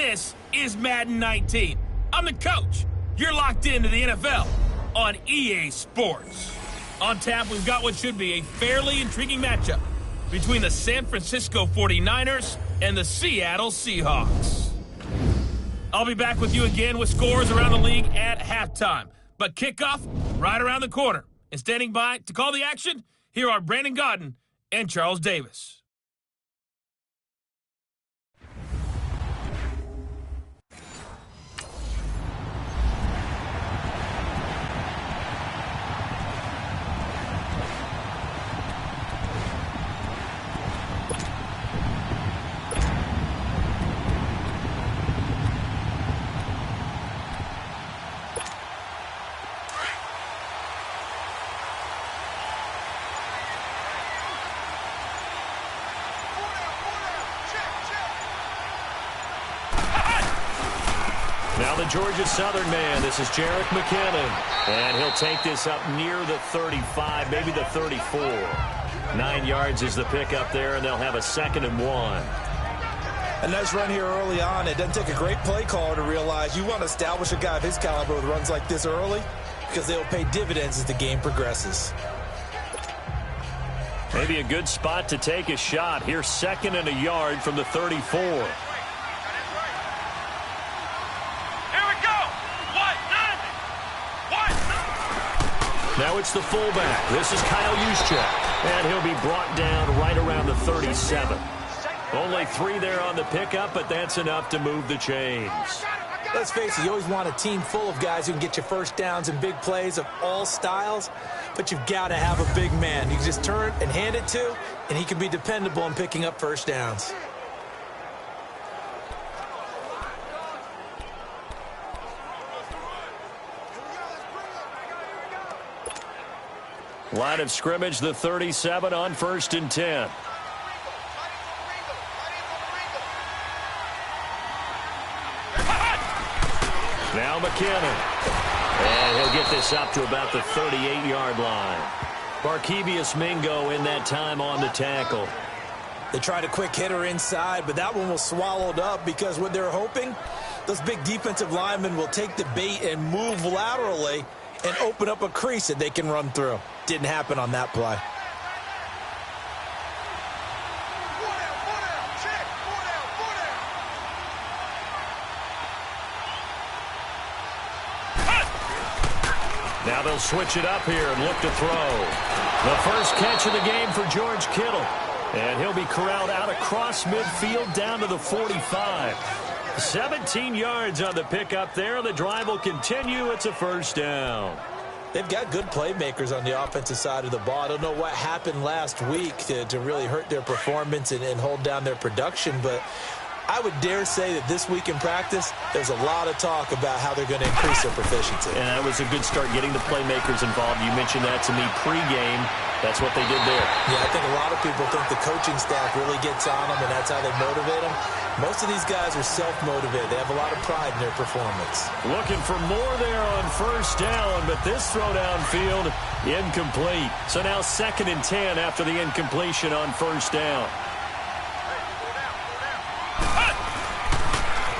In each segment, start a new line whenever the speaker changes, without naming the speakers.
This is Madden 19. I'm the coach. You're locked into the NFL on EA Sports. On tap, we've got what should be a fairly intriguing matchup between the San Francisco 49ers and the Seattle Seahawks. I'll be back with you again with scores around the league at halftime. But kickoff right around the corner. And standing by to call the action, here are Brandon Godden and Charles Davis.
Now the Georgia Southern man, this is Jerick McKinnon. And he'll take this up near the 35, maybe the 34. 9 yards is the pickup there, and they'll have a 2nd and 1.
A nice run here early on. It doesn't take a great play caller to realize you want to establish a guy of his caliber with runs like this early because they'll pay dividends as the game progresses.
Maybe a good spot to take a shot. Here's 2nd and a yard from the 34. Now it's the fullback. This is Kyle Juszczyk. And he'll be brought down right around the 37. Only 3 there on the pickup, but that's enough to move the chains.
Let's face it, you always want a team full of guys who can get you first downs and big plays of all styles, but you've got to have a big man you can just turn and hand it to, and he can be dependable in picking up first downs.
Line of scrimmage, the 37 on 1st and 10. Now McKinnon. And he'll get this up to about the 38-yard line. Barkevious Mingo in that time on the tackle.
They tried a quick hitter inside, but that one was swallowed up because what they're hoping, those big defensive linemen will take the bait and move laterally and open up a crease that they can run through. Didn't happen on that play.
Now they'll switch it up here and look to throw. The first catch of the game for George Kittle. And he'll be corralled out across midfield down to the 45. 17 yards on the pickup there. The drive will continue. It's a first down.
They've got good playmakers on the offensive side of the ball. I don't know what happened last week to really hurt their performance and hold down their production, but I would dare say that this week in practice, there's a lot of talk about how they're going to increase their proficiency.
And that was a good start getting the playmakers involved. You mentioned that to me pregame. That's what they did there.
Yeah, I think a lot of people think the coaching staff really gets on them, and that's how they motivate them. Most of these guys are self-motivated. They have a lot of pride in their performance.
Looking for more there on first down, but this throw downfield incomplete. So now 2nd and 10 after the incompletion on first down.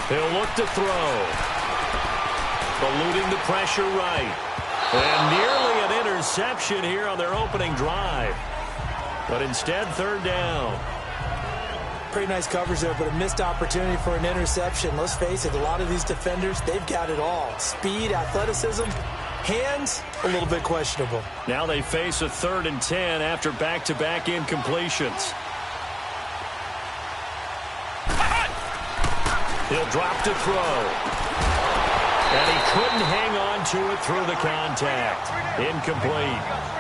He'll look to throw. Eluding the pressure right. And nearly an interception here on their opening drive. But instead, 3rd down.
Pretty nice coverage there, but a missed opportunity for an interception. Let's face it, a lot of these defenders, they've got it all. Speed, athleticism, hands, a little bit questionable.
Now they face a 3rd and 10 after back-to-back incompletions. He'll drop to throw. And he couldn't hang on to it through the contact. Incomplete.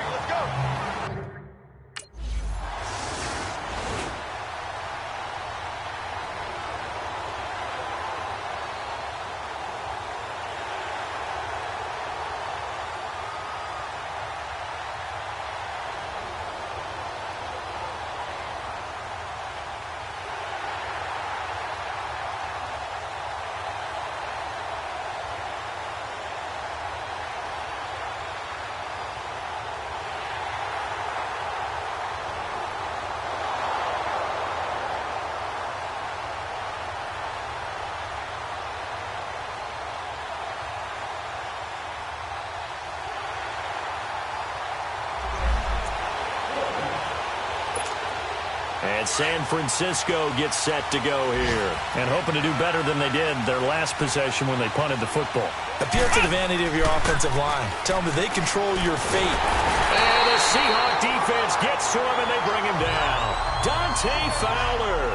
And San Francisco gets set to go here. And hoping to do better than they did their last possession when they punted the football.
Appeal to the vanity of your offensive line. Tell them that they control your fate.
And the Seahawk defense gets to him, and they bring him down. Dante Fowler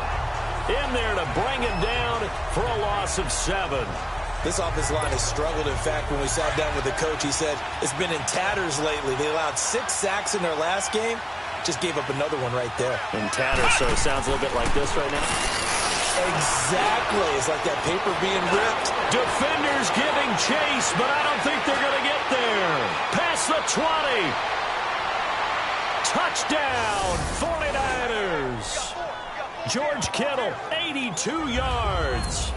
in there to bring him down for a loss of 7.
This offensive line has struggled. In fact, when we sat down with the coach, he said it's been in tatters lately. They allowed 6 sacks in their last game. Just gave up another one right there.
In tatters, so it sounds a little bit like this right now.
Exactly. It's like that paper being ripped.
Defenders giving chase, but I don't think they're going to get there. Past the 20. Touchdown, 49ers. George Kittle, 82 yards.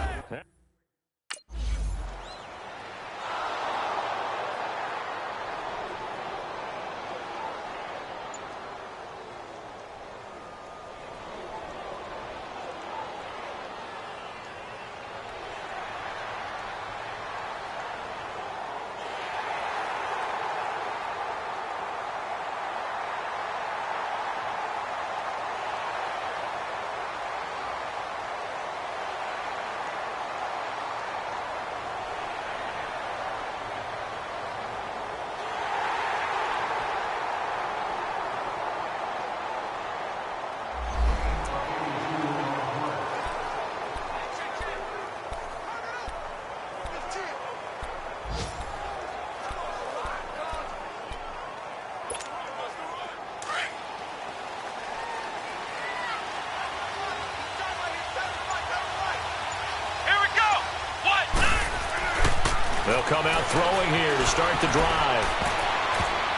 They'll come out throwing here to start the drive.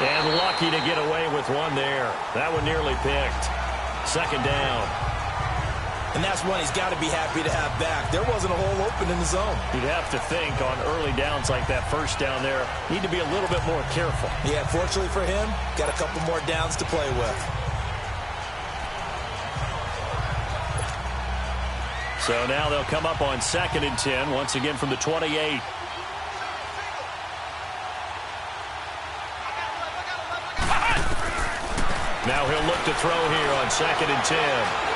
And lucky to get away with one there. That one nearly picked. Second down.
And that's one he's got to be happy to have back. There wasn't a hole open in the zone.
You'd have to think on early downs like that first down there, need to be a little bit more careful.
Yeah, fortunately for him, got a couple more downs to play with.
So now they'll come up on 2nd and 10, once again from the 28. Now he'll look to throw here on 2nd and 10.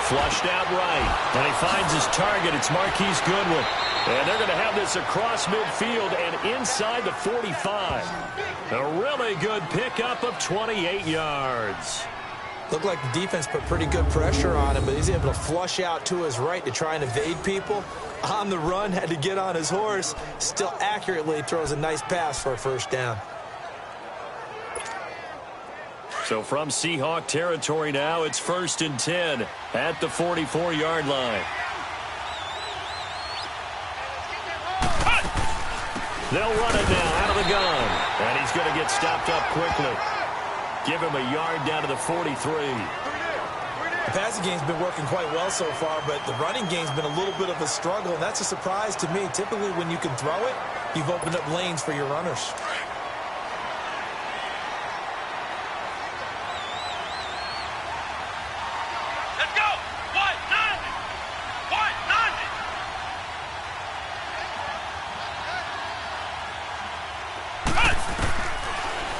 Flushed out right. And he finds his target. It's Marquise Goodwin. And they're going to have this across midfield and inside the 45. A really good pickup of 28 yards.
Looked like the defense put pretty good pressure on him, but he's able to flush out to his right to try and evade people. On the run, had to get on his horse. Still accurately throws a nice pass for a first down.
So from Seahawk territory now, it's 1st and 10 at the 44-yard line. They'll run it now out of the gun. And he's going to get stopped up quickly. Give him a yard down to the 43.
The passing game's been working quite well so far, but the running game's been a little bit of a struggle, and that's a surprise to me. Typically, when you can throw it, you've opened up lanes for your runners.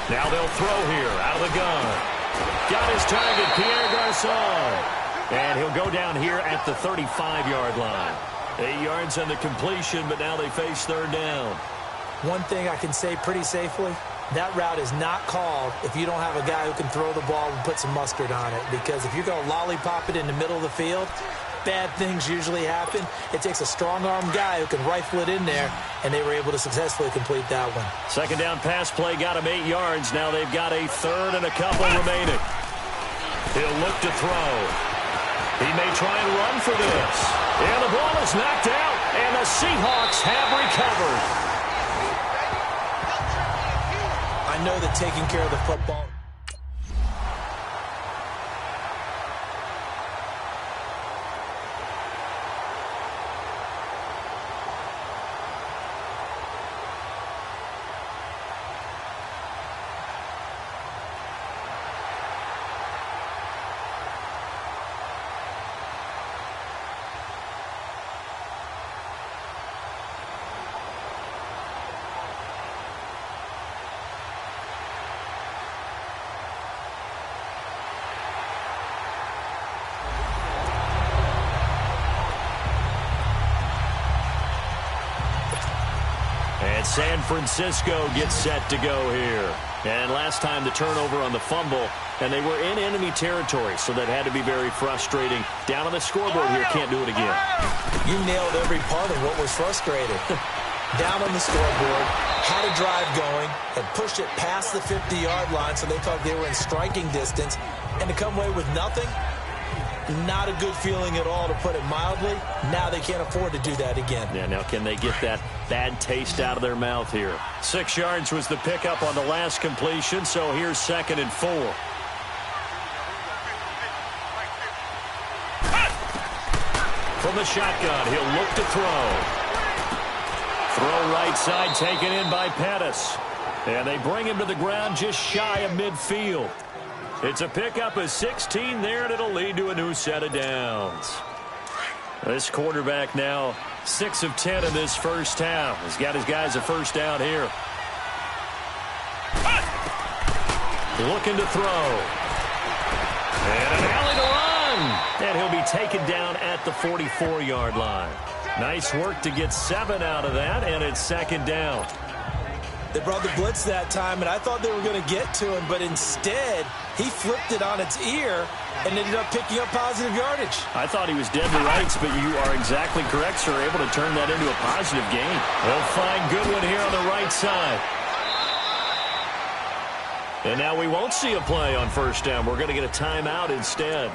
Now they'll throw here out of the gun. Got his target, Pierre Garçon. And he'll go down here at the 35-yard line. 8 yards on the completion, but now they face 3rd down.
One thing I can say pretty safely, that route is not called if you don't have a guy who can throw the ball and put some mustard on it. Because if you're going to lollipop it in the middle of the field, bad things usually happen. It takes a strong-armed guy who can rifle it in there, and they were able to successfully complete that one.
2nd down pass play got him 8 yards. Now they've got a 3rd and a couple remaining. He'll look to throw. He may try and run for this. And the ball is knocked out, and the Seahawks have recovered.
I know that taking care of the football...
San Francisco gets set to go here. And last time the turnover on the fumble, and they were in enemy territory, so that had to be very frustrating. Down on the scoreboard here, can't do it again.
You nailed every part of what was frustrating. Down on the scoreboard, had a drive going, and pushed it past the 50-yard line so they felt they were in striking distance, and to come away with nothing, not a good feeling at all, to put it mildly. Now they can't afford to do that again.
Yeah, now can they get that bad taste out of their mouth here? 6 yards was the pickup on the last completion, so here's 2nd and 4. From the shotgun, he'll look to throw. Throw right side taken in by Pettis. And they bring him to the ground just shy of midfield. It's a pickup of 16 there, and it'll lead to a new set of downs. This quarterback now 6 of 10 in this first half. He's got his guys a first down here. Looking to throw. And an alley to run. And he'll be taken down at the 44-yard line. Nice work to get 7 out of that, and it's 2nd down.
They brought the blitz that time, and I thought they were going to get to him, but instead, he flipped it on its ear and ended up picking up positive yardage.
I thought he was dead to rights, but you are exactly correct, sir. Able to turn that into a positive gain. They'll find Goodwin here on the right side. And now we won't see a play on first down. We're going to get a timeout instead,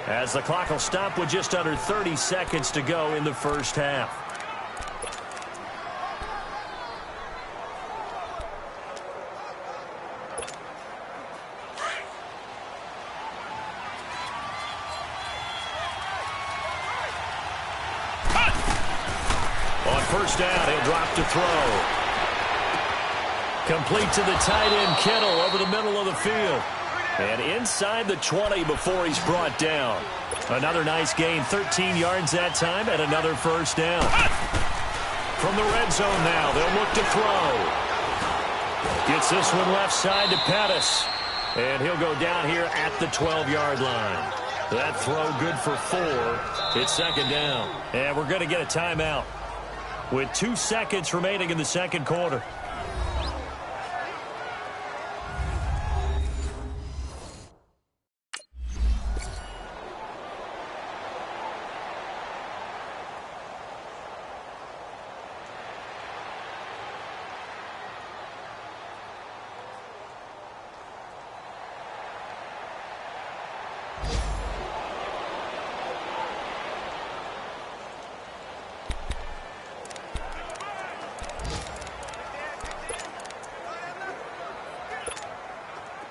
as the clock will stop with just under 30 seconds to go in the first half. On first down, he'll drop to throw. Complete to the tight end, Kittle, over the middle of the field. And inside the 20 before he's brought down. Another nice gain, 13 yards that time, and another first down. From the red zone now, they'll look to throw. Gets this one left side to Pettis. And he'll go down here at the 12-yard line. That throw good for 4. It's 2nd down. And we're going to get a timeout with 2 seconds remaining in the second quarter.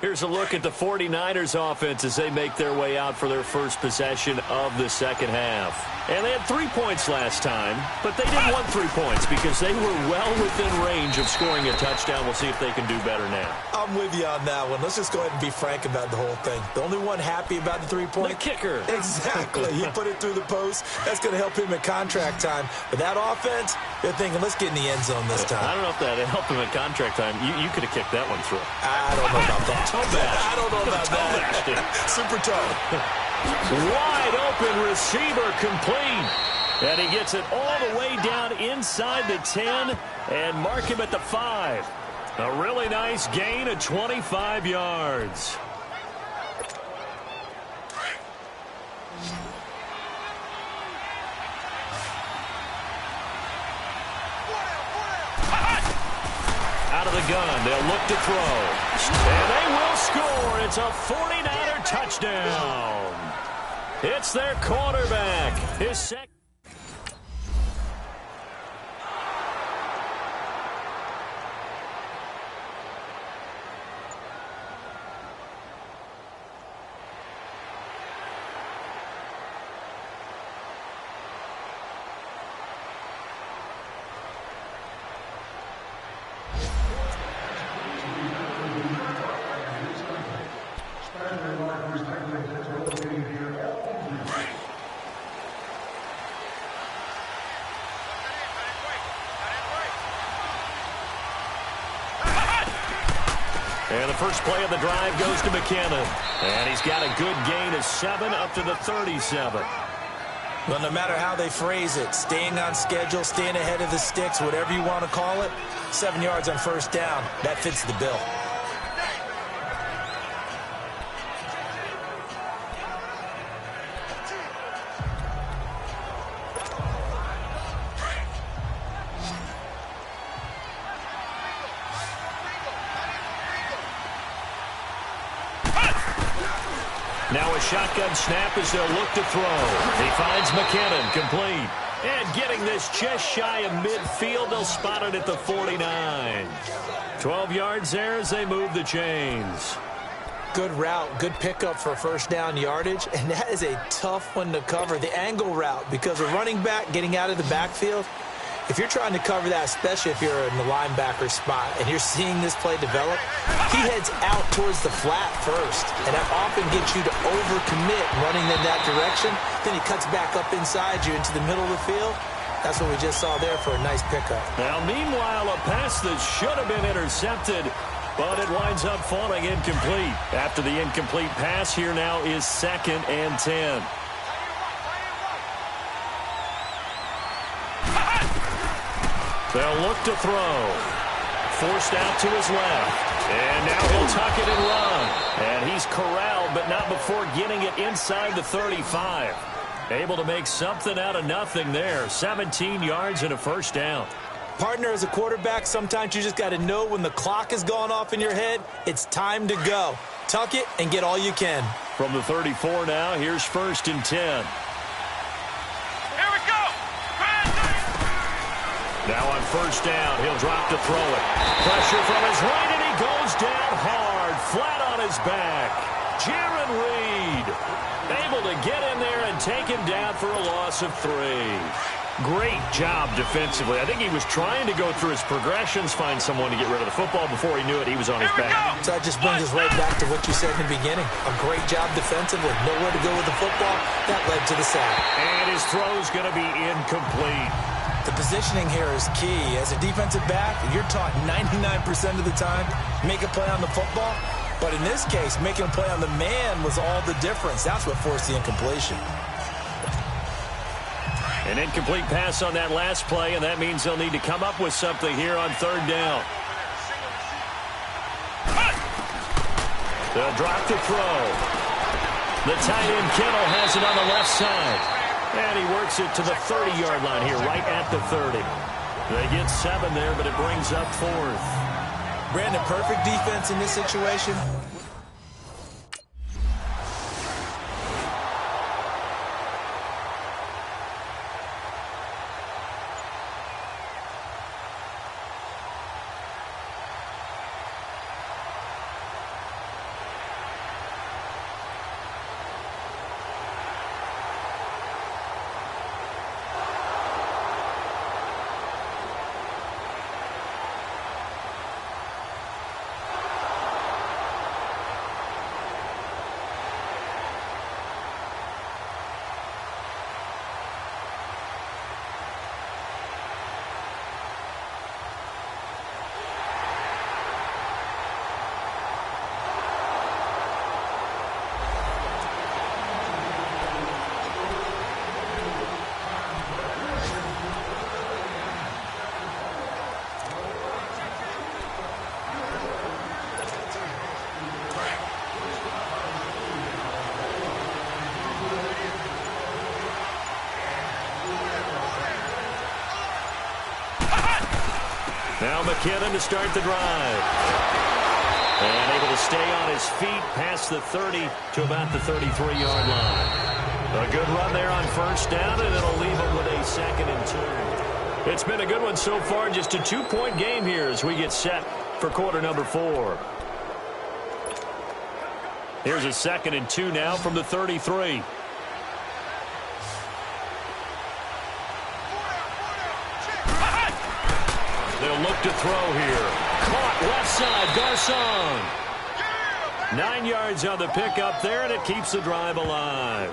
Here's a look at the 49ers offense as they make their way out for their first possession of the second half. And they had 3 points last time, but they didn't want 3 points because they were well within range of scoring a touchdown. We'll see if they can do better now.
I'm with you on that one. Let's just go ahead and be frank about the whole thing. The only one happy about the 3-point?
The kicker.
Exactly. He put it through the post. That's going to help him at contract time. But that offense, they're thinking, let's get in the end zone this time.
I don't know if that helped him at contract time. You could have kicked that one through.
I don't know about that. I don't know about
that.
Super toe.
Wide open receiver complete. And he gets it all the way down inside the 10 and mark him at the 5. A really nice gain of 25 yards. Out of the gun, they'll look to throw. And they will score. It's a 49er touchdown. It's their quarterback. His second. And the first play of the drive goes to McKinnon. And he's got a good gain of 7 up to the 37.
Well, no matter how they phrase it, staying on schedule, staying ahead of the sticks, whatever you want to call it, 7 yards on first down. That fits the bill.
Now a shotgun snap as they'll look to throw. He finds McKinnon, complete. And getting this just shy of midfield, they'll spot it at the 49. 12 yards there as they move the chains.
Good route, good pickup for first down yardage, and that is a tough one to cover, the angle route, because a running back getting out of the backfield, if you're trying to cover that, especially if you're in the linebacker spot and you're seeing this play develop, he heads out towards the flat first, and that often gets you to overcommit running in that direction. Then he cuts back up inside you into the middle of the field. That's what we just saw there for a nice pickup.
Now, meanwhile, a pass that should have been intercepted, but it winds up falling incomplete. After the incomplete pass, here now is 2nd and 10. They'll look to throw. Forced out to his left. And now he'll tuck it and run. And he's corralled, but not before getting it inside the 35. Able to make something out of nothing there. 17 yards and a first down.
Partner, as a quarterback, sometimes you just got to know when the clock has gone off in your head, it's time to go. Tuck it and get all you can.
From the 34 now, here's 1st and 10. Now on first down, he'll drop to throw it. Pressure from his right, and he goes down hard, flat on his back. Jaron Reed able to get in there and take him down for a loss of 3. Great job defensively. I think he was trying to go through his progressions, find someone to get rid of the football. Before he knew it, he was on his back.
So that just brings us right back to what you said in the beginning. A great job defensively. Nowhere to go with the football. That led to the sack.
And his throw's going to be incomplete.
The positioning here is key. As a defensive back, you're taught 99% of the time, make a play on the football. But in this case, making a play on the man was all the difference. That's what forced the incompletion.
An incomplete pass on that last play, and that means they'll need to come up with something here on 3rd down. They'll drop to throw. The tight end Kittle has it on the left side. And he works it to the 30-yard line here, right at the 30. They get 7 there, but it brings up 4th.
Brandon, perfect defense in this situation.
Now McKinnon to start the drive. And able to stay on his feet past the 30 to about the 33-yard line. A good run there on first down, and it'll leave him with a 2nd and 2. It's been a good one so far. Just a 2-point game here as we get set for quarter number 4. Here's a 2nd and 2 now from the 33. They'll look to throw here. Caught left side, Garcon. 9 yards on the pickup there, and it keeps the drive alive.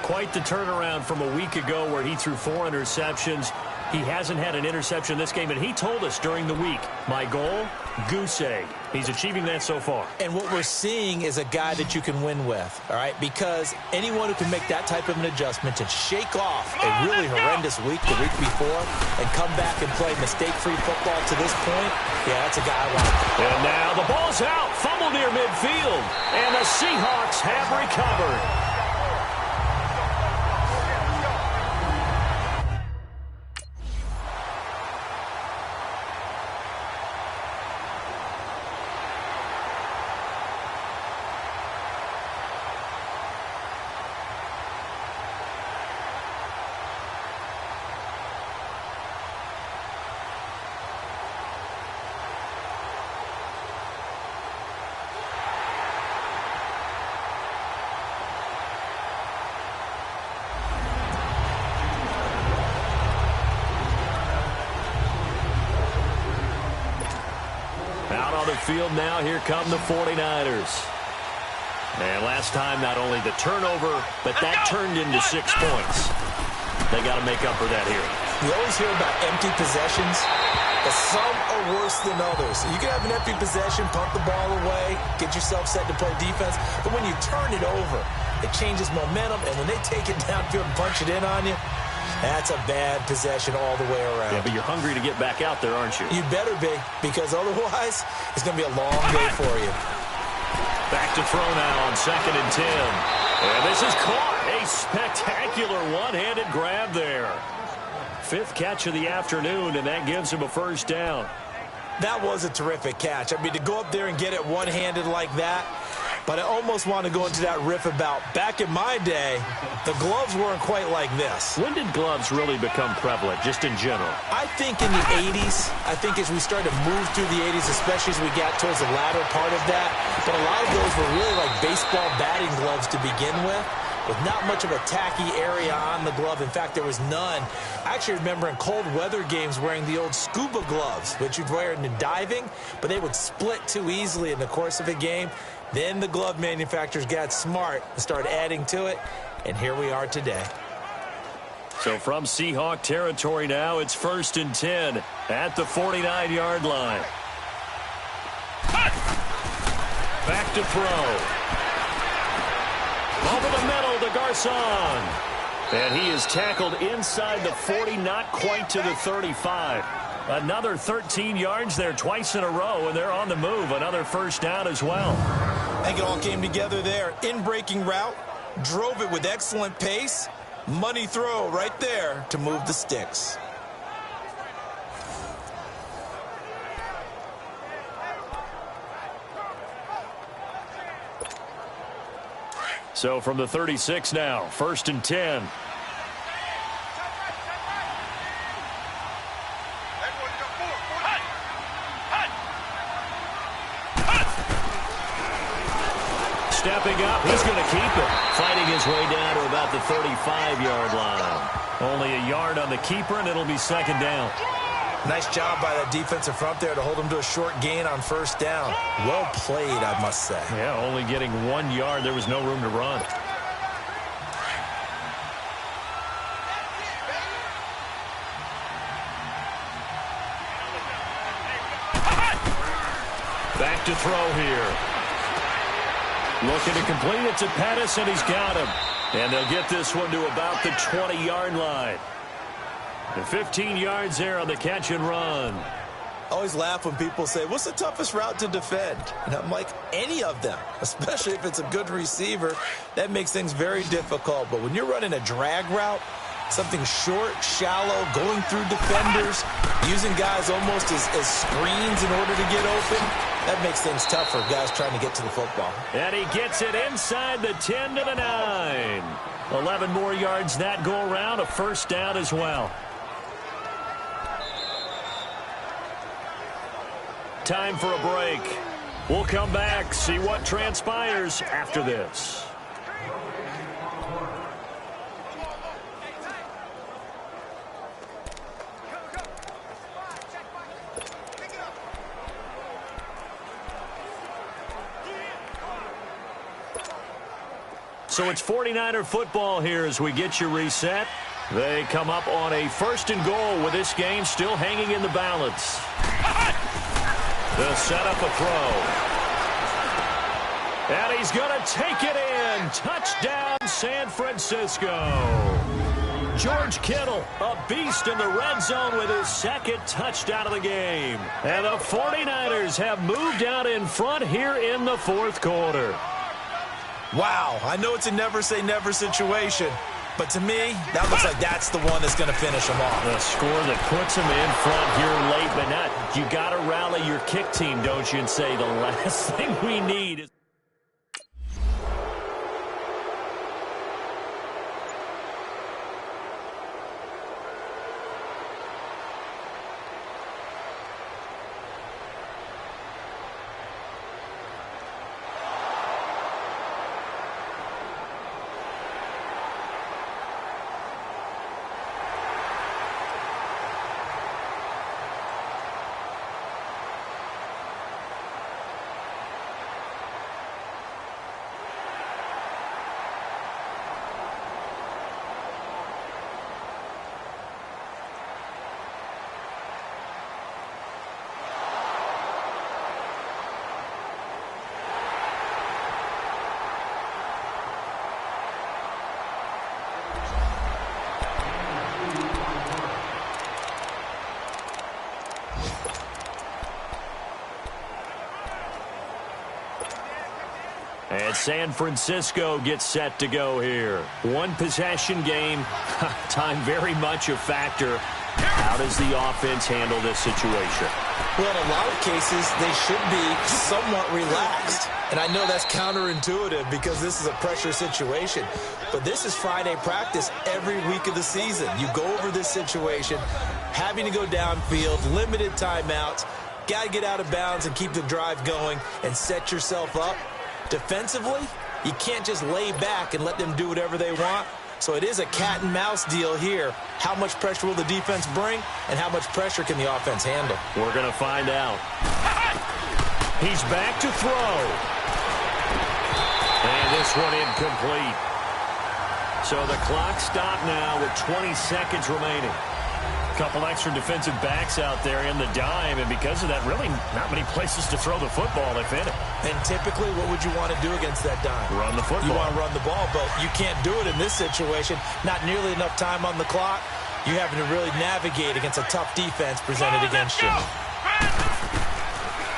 Quite the turnaround from a week ago where he threw 4 interceptions. He hasn't had an interception this game, and he told us during the week, my goal, goose egg. He's achieving that so far.
And what we're seeing is a guy that you can win with, all right? Because anyone who can make that type of an adjustment and shake off a really horrendous week the week before and come back and play mistake-free football to this point, yeah, that's a guy I want.
And now the ball's out, fumble near midfield, and the Seahawks have recovered. Out on the field now, here come the 49ers. And last time, not only the turnover, but that turned into 6 points. They got to make up for that here.
We always hear about empty possessions, but some are worse than others. You can have an empty possession, punt the ball away, get yourself set to play defense, but when you turn it over, it changes momentum, and when they take it downfield and punch it in on you, that's a bad possession all the way around.
Yeah, but you're hungry to get back out there, aren't you?
You better be, because otherwise, it's going to be a long day for you.
Back to throw now on 2nd and 10. And this is caught. A spectacular one-handed grab there. 5th catch of the afternoon, and that gives him a first down.
That was a terrific catch. I mean, to go up there and get it one-handed like that, but I almost want to go into that riff about back in my day, the gloves weren't quite like this.
When did gloves really become prevalent, just in general?
I think in the 80s. I think as we started to move through the 80s, especially as we got towards the latter part of that. But a lot of those were really like baseball batting gloves to begin with not much of a tacky area on the glove. In fact, there was none. I actually remember in cold weather games wearing the old scuba gloves, which you'd wear in diving, but they would split too easily in the course of a game. Then the glove manufacturers got smart and started adding to it, and here we are today.
So from Seahawk territory now, it's 1st and 10 at the 49-yard line. Back to throw. Over the middle to Garcon. And he is tackled inside the 40, not quite to the 35. Another 13 yards there twice in a row, and they're on the move. Another first down as well.
I think it all came together there. In-breaking route, drove it with excellent pace. Money throw right there to move the sticks.
So from the 36 now, 1st and 10. Stepping up, he's going to keep it. Fighting his way down to about the 35-yard line. Only a yard on the keeper, and it'll be 2nd down.
Nice job by that defensive front there to hold him to a short gain on 1st down. Well played, I must say.
Yeah, only getting 1 yard. There was no room to run. Back to throw here. Looking to complete it to Pettis, and he's got him. And they'll get this one to about the 20-yard line. And 15 yards there on the catch and run.
I always laugh when people say, what's the toughest route to defend? And I'm like, any of them, especially if it's a good receiver. That makes things very difficult. But when you're running a drag route, something short, shallow, going through defenders, using guys almost as screens in order to get open, that makes things tough for guys trying to get to the football.
And he gets it inside the 10 to the 9. 11 more yards that go around, a first down as well. Time for a break. We'll come back, see what transpires after this. So it's 49er football here as we get you reset. They come up on a 1st and goal with this game still hanging in the balance. They'll set up a throw. And he's going to take it in. Touchdown, San Francisco. George Kittle, a beast in the red zone with his 2nd touchdown of the game. And the 49ers have moved out in front here in the 4th quarter.
Wow, I know it's a never-say-never situation, but to me, that looks like that's the one that's going to finish them off.
The score that puts them in front here late, but not. You got to rally your kick team, don't you, and say the last thing we need is... And San Francisco gets set to go here. 1-possession game. Time very much a factor. How does the offense handle this situation?
Well, in a lot of cases, they should be somewhat relaxed. And I know that's counterintuitive because this is a pressure situation. But this is Friday practice every week of the season. You go over this situation, having to go downfield, limited timeouts, got to get out of bounds and keep the drive going and set yourself up. Defensively, you can't just lay back and let them do whatever they want. So it is a cat and mouse deal here. How much pressure will the defense bring, and how much pressure can the offense handle?
We're going to find out. He's back to throw. And this one incomplete. So the clock stopped now with 20 seconds remaining. Couple extra defensive backs out there in the dime, and because of that, really not many places to throw the football, if any.
And typically, what would you want to do against that dime?
Run the football.
You want to run the ball, but you can't do it in this situation. Not nearly enough time on the clock. You're having to really navigate against a tough defense presented against you.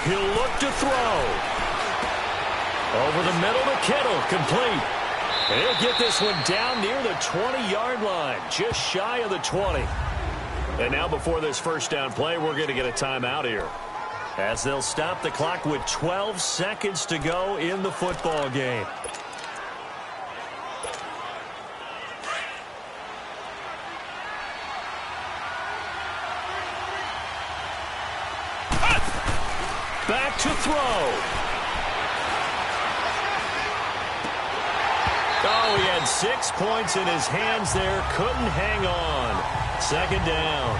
He'll look to throw. Over the middle to Kittle, complete. And he'll get this one down near the 20-yard line, just shy of the 20. And now before this first down play, we're going to get a timeout here, as they'll stop the clock with 12 seconds to go in the football game. Back to throw. Oh, he had 6 points in his hands there. Couldn't hang on. 2nd down.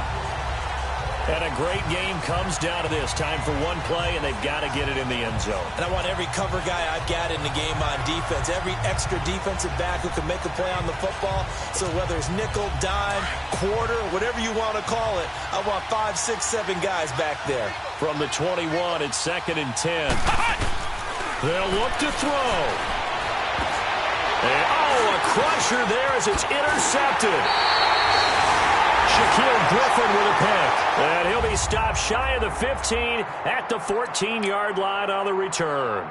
And a great game comes down to this. Time for one play, and they've got to get it in the end zone.
And I want every cover guy I've got in the game on defense, every extra defensive back who can make a play on the football. So whether it's nickel, dime, quarter, whatever you want to call it, I want 5, 6, 7 guys back there.
From the 21, it's 2nd and 10. They'll look to throw. And, a crusher there as it's intercepted. Shaquille Griffin with a pick. And he'll be stopped shy of the 15 at the 14-yard line on the return.